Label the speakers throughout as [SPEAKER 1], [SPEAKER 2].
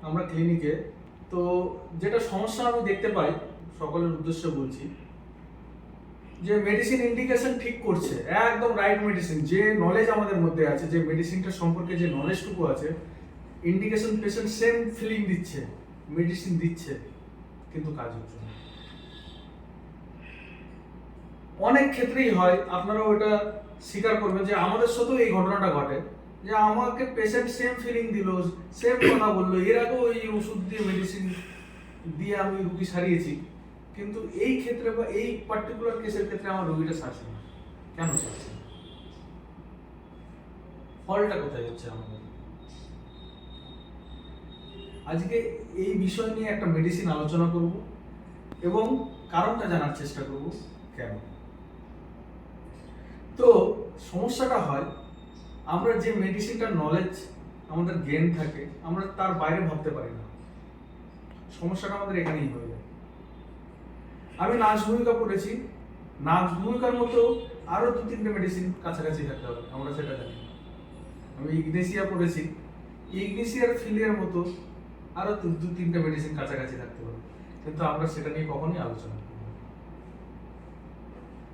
[SPEAKER 1] আমরা ক্লিনিকে। তো যেটা সমস্যা আমি দেখতে পাই, সকলের উদ্দেশ্যে বলছি, যে মেডিসিন ইন্ডিকেশন ঠিক করছে, একদম রাইট মেডিসিন, যে নলেজ আমাদের মধ্যে আছে, যে মেডিসিনটা সম্পর্কে যে নলেজটুকু আছে, ইন্ডিকেশন পেশেন্ট সেম ফিলিং দিচ্ছে, মেডিসিন দিচ্ছে, কিন্তু কাজ হচ্ছে না। অনেক ক্ষেত্রেই হয়, আপনারাও এটা স্বীকার করবেন যে আমাদের সাথেও এই ঘটনাটা ঘটে, যে আমাকে পেশেন্ট সেম ফিলিং দিল, সেম কথা বললো, এর আগেও এই ওষুধ দিয়ে মেডিসিন দিয়ে আমি রুগী সারিয়েছি, কিন্তু এই ক্ষেত্রে বা এই পার্টিকুলার কেসের ক্ষেত্রে আমার রোগীটা সারছে না। কেন সারছে না? ফলটা কোথায় হচ্ছে আমাদের? আজকে এই বিষয় নিয়ে একটা মেডিসিন আলোচনা করব এবং কারণটা জানার চেষ্টা করব কেন। তো সমস্যাটা হয়, আমরা যে মেডিসিনটার নলেজ আমাদের জ্ঞান থাকে, আমরা তার বাইরে ভাবতে পারি না। সমস্যাটা আমাদের এখানেই হয়ে যায়। আমি নার্স ভূমিকা পড়েছি, নার্স ভূমিকার মতো আরো 2-3টে মেডিসিন কাছাকাছি থাকতে হবে, আমরা সেটা জানি না। আমি ইগনেসিয়া পড়েছি, ইগনেসিয়ার ফিলিয়ার মতো আরো 2-3টে মেডিসিন কাছাকাছি থাকতে হবে, কিন্তু আমরা সেটা নিয়ে কখনোই আলোচনা করি না।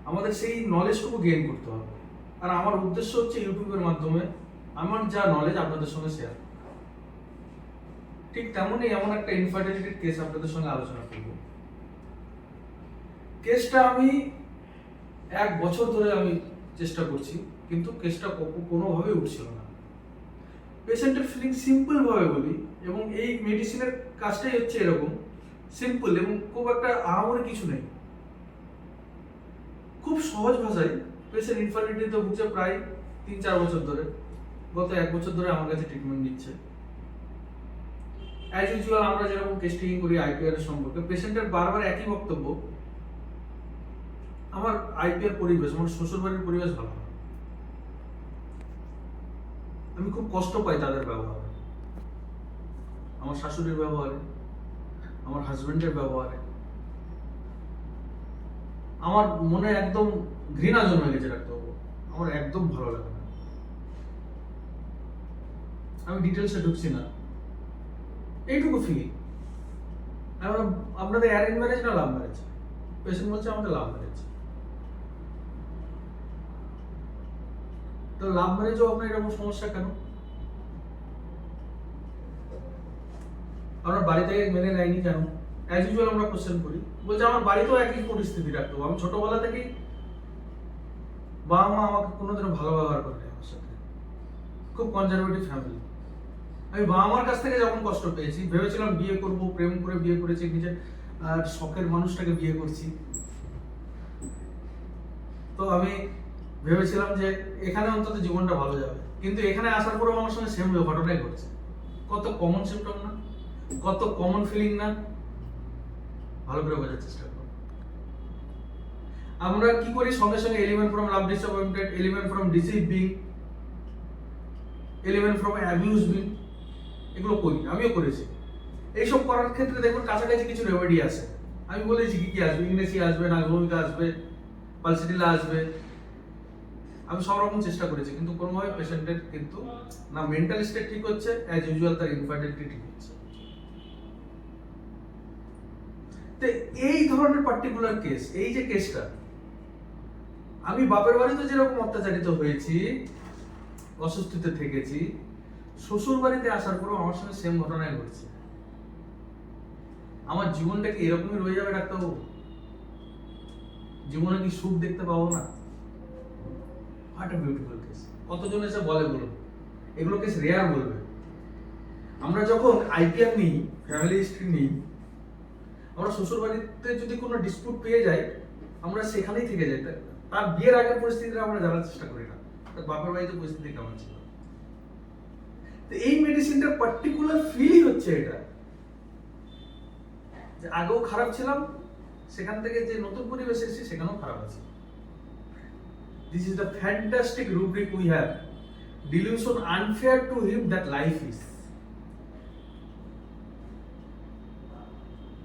[SPEAKER 1] আমাদের সেই নলেজটুকু গেইন করতে হবে। আর আমার উদ্দেশ্য হচ্ছে ইউটিউবের মাধ্যমে আমার যা নলেজ আপনাদের সঙ্গে শেয়ার। ঠিক তেমনই এমন একটা ইনফার্টিলিটির কেস আপনাদের সঙ্গে আলোচনা করব। কেসটা আমি 1 বছর ধরে আমি চেষ্টা করছি, কিন্তু কেসটা কোনোভাবেই উঠছিল না। পেশেন্টের ফিলিং সিম্পল ভাবে বলি, এবং এই মেডিসিনের কাজটাই হচ্ছে এরকম সিম্পল, এবং খুব একটা আহামরি কিছু নেই। খুব সহজ ভাষায় পেশেন্ট ইনফার্টিলিটিতে ভুগছে প্রায় 3-4 বছর ধরে, গত 1 বছর ধরে আমার কাছে ট্রিটমেন্ট নিচ্ছে। অ্যাজ ইউজুয়াল আমরা যেরকম টেস্টিং করি আইপিআর এর সম্পর্কে, পেশেন্টের বারবার একই বক্তব্য, আমার আইপিআর পরিবেশ, আমার শ্বশুরবাড়ির পরিবেশ ভালো না, আমি খুব কষ্ট পাই তাদের ব্যবহারে, আমার শাশুড়ির ব্যবহারে, আমার হাজবেন্ডের ব্যবহারে। আমার মনে একদম ঘৃণা জন্মে গেছে ডাক্তারবাবু, আমার একদম ভালো লাগে না। আমি ডিটেলসে ঢুকছি না, এইটুকু ফিলিং। আপনাদের অ্যারেঞ্জ ম্যারেজ না লাভ ম্যারেজ? পেশেন্ট বলছে আমাদের লাভ ম্যারেজ। তো লাভ ম্যারেজও আপনার এরকম সমস্যা কেন? আমার বাড়ি থেকে মেনে নেয়নি কেন? অ্যাজ ইউজুয়াল আমরা কোশ্চেন করি, বলছে আমার বাড়িতেও একই পরিস্থিতি ডাক্তারবাবু, আমি ছোটবেলা থেকেই বাবা মা আমাকে কোনোদিনও ভালো ব্যবহার করেনি আমার সাথে, খুব কনজারভেটিভ ফ্যামিলি। আমি বাবা মার কাছ থেকে যখন কষ্ট পেয়েছি, ভেবেছিলাম বিয়ে করব, প্রেম করে বিয়ে করেছি, নিজের শখের মানুষটাকে বিয়ে করছি, তো আমি ভেবেছিলাম যে এখানে অন্তত জীবনটা ভালো যাবে, কিন্তু এখানে আসার পরেও আমার সঙ্গে সেম ঘটনাই ঘটছে। কত কমন সিমটম না, কত কমন ফিলিং না, ভালো করে বোঝার চেষ্টা করো। আমরা কি করি, সঙ্গে সঙ্গে element from love disappointed, element from deceive being, element from abuse being, এগুলো করি, আমিও করেছি। এইসব করার ক্ষেত্রে দেখুন কাছাকাছি কিছু রেমেডি আছে। আমি বলেছি কি কি আসবে, ইংরেজি আসবে, নাগভূমিকা আসবে, পালসিটিলা আসবে, আমি সব রকম চেষ্টা করেছি, কিন্তু কোনোভাবে পেশেন্টের কিন্তু না মেন্টাল স্টেট ঠিক হচ্ছে, অ্যাজ ইউজুয়াল তার ইনফার্টিলিটি ঠিক হচ্ছে। তো এই ধরনের পার্টিকুলার কেস, এই যে কেসটা, আমি বাপের বাড়িতে যেরকম অত্যাচারিত হয়েছি, অসুস্থতে থেকেছি, শ্বশুর বাড়িতে আসার পরেও আমার সঙ্গে সেম ঘটনাই ঘটছে। আমার জীবনটা কি এরকমই রয়ে যাবে ডাক্তারবাবু? জীবনে কি সুখ দেখতে পাবো না? What a beautiful case. কতজন এসে বলে বলুন, এগুলো কেস রেয়ার বলবে। আমরা যখন আইপিআর নিই, ফ্যামিলি হিস্ট্রি নিই, আমরা শ্বশুর বাড়িতে যদি কোনো ডিসপিউট পেয়ে যাই, আমরা সেখানেই থেকে যাই, তার বিয়ের আগের পরিস্থিতিটা আমরা জানার চেষ্টা করি না, তার বাপের বাড়িতে পরিস্থিতি কেমন ছিল। তো এই মেডিসিনটার পার্টিকুলার ফিলই হচ্ছে এটা, যে আগেও খারাপ ছিলাম, সেখান থেকে যে নতুন পরিবেশ এসেছি সেখানেও খারাপ আছে। This is the fantastic rubric we have. Delusion unfair to him that life is.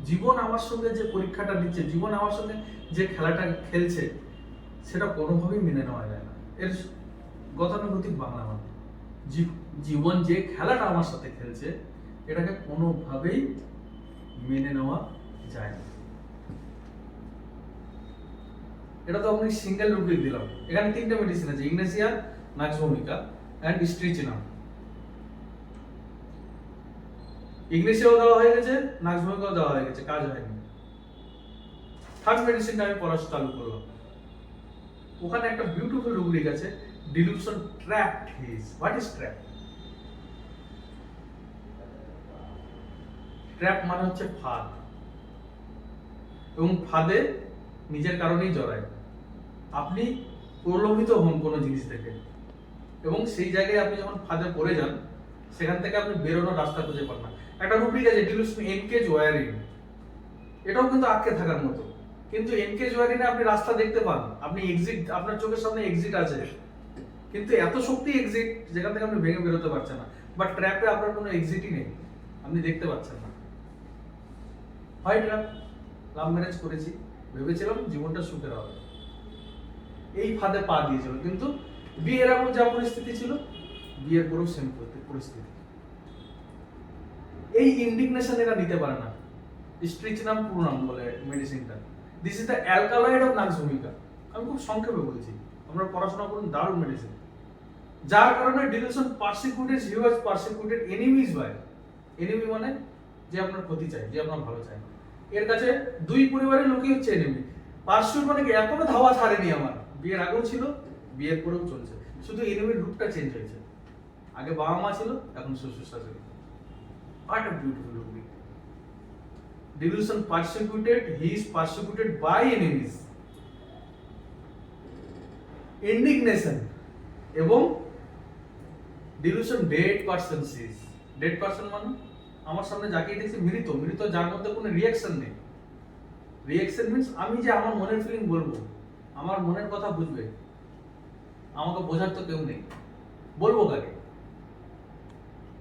[SPEAKER 1] জীবন আমার সঙ্গে যে পরীক্ষাটা দিচ্ছে, জীবন আমার সঙ্গে যে খেলাটা খেলছে, সেটা কোনোভাবেই মেনে নেওয়া যায় না। এর গতানুগতিক বাংলা মানে জীবন যে খেলাটা আমার সাথে খেলছে, এটাকে কোনোভাবেই মেনে নেওয়া যায় না। এটা তো আমি সিঙ্গেল রুব্রিক দিলাম। এখানে তিনটা মেডিসিন আছে, ইগনেসিয়া, নাক্স ভূমিকা এন্ড স্ট্রিচিনাম। ইগনেসিয়াও দেওয়া হয়ে গেছে, নাক্স ভূমিকাও দেওয়া হয়ে গেছে, কাজ হয়নি। থার্ড মেডিসিনটা আমি পড়া চালু করলাম। ওখানে একটা বিউটিফুল রুব্রিক আছে, dilution trap this. What is trap? Trap মানে হচ্ছে ফাঁদ, এবং ফাঁদে নিজের কারণেই জড়ায়। আপনি প্রলোভিত হন কোনো জিনিস থেকে, এবং সেই জায়গায় আপনি যখন ফাঁদে পড়ে যান, সেখান থেকে আপনি বেরোনোর রাস্তা খুঁজে পান না। একটা রুব্রিক আছে, ডিলিউশন এনকেজ ওয়ারিং। এটাও কিন্তু আটকে থাকার মতো, কিন্তু এনকেজ ওয়ারিংয়ে আপনি রাস্তা দেখতে পান, আপনি এক্সিট, আপনার চোখের সামনে এক্সিট আছে, কিন্তু এত শক্তি এক্সিট যেখান থেকে আপনি ভেঙে বেরোতে পারছেন না। বাট ট্র্যাপে আপনার কোনো এক্সিটই নেই, আপনি দেখতে পাচ্ছেন না। হয় ট্র্যাপ, লাভ ম্যারেজ করেছি, ভেবেছিলাম জীবনটা সুখের হবে, এই ফাঁদে পা দিয়েছিল, কিন্তু বিয়ের এমন যা পরিস্থিতি ছিল, বিয়ের পুরো সেম পরিস্থিতি। এই ইন্ডিগনেশন এরা নিতে পারে না। স্ট্রিচনাম পুরো নাম বলে মেডিসিনটা। This is the alkaloid of নাক্স ভূমিকা। আমি খুব সংক্ষেপে বলছি, আমরা পড়াশোনা করুন, দারুণ মেডিসিন। যার কারণে delusion persecuted, he was persecuted enemies by. Enemy মানে যে আপনার ক্ষতি চায়, যে আপনার ভালো চায়। এর কাছে দুই পরিবারের লোকই হচ্ছে এনিমি। পারসিকিউট মানে কি, এখনো ধাওয়া ছাড়েনি আমার, বিয়ের আগেও ছিল, বিয়ের পরেও চলছে, শুধু এনিমির রূপটা চেঞ্জ হয়েছে। আগে বাবা মা ছিল, এখন শ্বশুর শাশুড়ি। What a beautiful movie. Delusion persecuted, he is persecuted by enemies. Indignation এবং delusion dead person sees. Dead person মানে আমার সামনে যাকে দেখছি মৃত, মৃত যার মধ্যে কোনো রিঅ্যাকশন নেই। রিঅ্যাকশন মিন্স আমি যে আমার মনের ফিলিং বলবো, আমার মনের কথা বুঝবে, আমাকে বোঝার তো কেউ নেই, বলবো কাকে?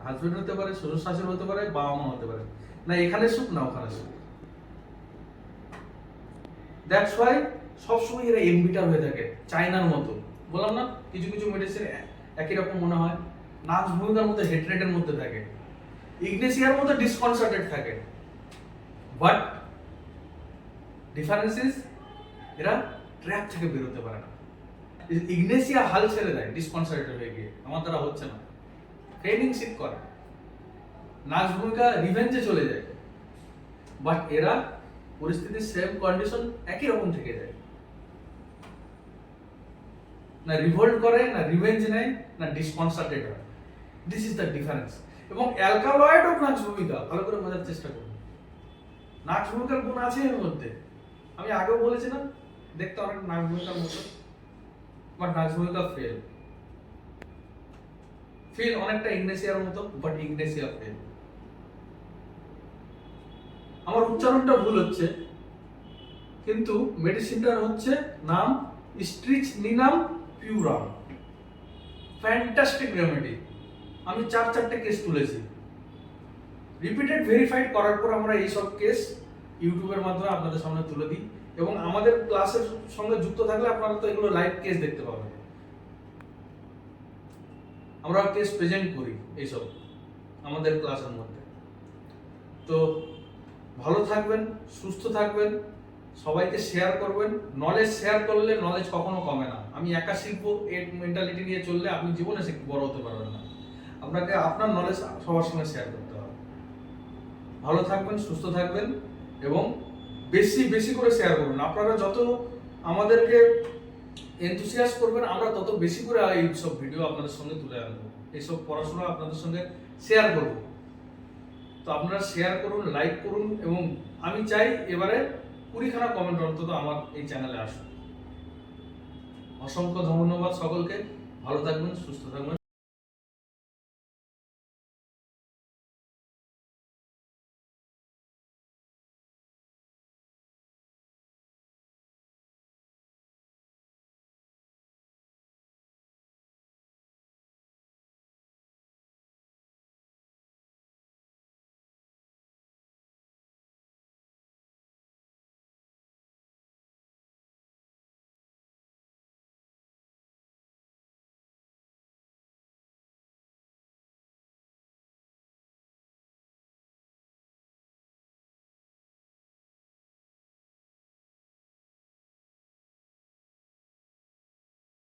[SPEAKER 1] হাজবেন্ড হতে পারে, শ্বশুর শাশুড়ি হতে পারে, বাবা মা হতে পারে। না এখানে সুখ, না ওখানে সুখ। দ্যাটস ওয়াই সবসময় এরা এমবিটার হয়ে থাকে, চাইনার মতো। বললাম না, কিছু কিছু মেডিসিন একই রকম মনে হয়। নাক্স ভূমিকার মতো হেট্রেটের মধ্যে থাকে, ইগনেসিয়ার মতো ডিসকনসার্টেড থাকে। বাট ডিফারেন্স ইজ এরা ট্র্যাপ থেকে বেরোতে পারে না। ইগনেসিয়া হাল ছেড়ে দেয় ডিসকনসার্টেড হয়ে গিয়ে, আমার দ্বারা হচ্ছে না, ট্রেনিং শিট করে। নাক্স ভূমিকা রিভেঞ্জে চলে যায়, বাট এরা পরিস্থিতির সেম কন্ডিশন একই রকম থেকে যায়। না রিভোল্ট করে, না রিভেঞ্জ নেয়, না ডিসকনসার্টেড হয়। This is the difference. এবং অ্যালকালয়েড অফ নাক্স ভূমিকা ভালো করে বোঝার চেষ্টা করুন। নাক্স ভূমিকার গুণ আছে এর মধ্যে, আমি আগেও বলেছিলাম, দেখতে অনেক নাক্স ভূমিকার মতো, বাট নাক্স ভূমিকা ফেল। ফিল অনেকটা ইগনেসিয়ার মতো, বাট ইগনেসিয়া ফেল। আমার উচ্চারণটা ভুল হচ্ছে, কিন্তু মেডিসিনটার হচ্ছে নাম স্ট্রিচনিনাম পিউরাম। Fantastic remedy. আমি 4-4টে কেস তুলেছি, রিপিটেড ভেরিফাইড করার পর আমরা এই সব কেস ইউটিউবের মাধ্যমে আপনাদের সামনে তুলে দিই, এবং আমাদের ক্লাসের সঙ্গে যুক্ত থাকলে আপনারা তো এগুলো লাইভ কেস দেখতে পাবেন। আমরা কেস প্রেজেন্ট করি এইসব আমাদের ক্লাসের মধ্যে। তো ভালো থাকবেন, সুস্থ থাকবেন, সবাইকে শেয়ার করবেন। নলেজ শেয়ার করলে নলেজ কখনো কমে না। আমি একা শিখবো এই মেন্টালিটি নিয়ে চললে আপনি জীবনে বড় হতে পারবেন না। আপনাকে আপনার নলেজ সবার সঙ্গে শেয়ার করতে হবে। ভালো থাকবেন, সুস্থ থাকবেন, এবং বেশি বেশি করে শেয়ার করবেন। আপনারা যত আমাদেরকে এনথুসিয়াস করবেন, আমরা তত বেশি করে এই সব ভিডিও আপনাদের সঙ্গে তুলে আনবো, এইসব পড়াশোনা আপনাদের সঙ্গে শেয়ার করব। তো আপনারা শেয়ার করুন, লাইক করুন, এবং আমি চাই এবারে 20খানা কমেন্ট অন্তত আমার এই চ্যানেলে আসুন। অসংখ্য ধন্যবাদ সকলকে। ভালো থাকবেন, সুস্থ থাকবেন।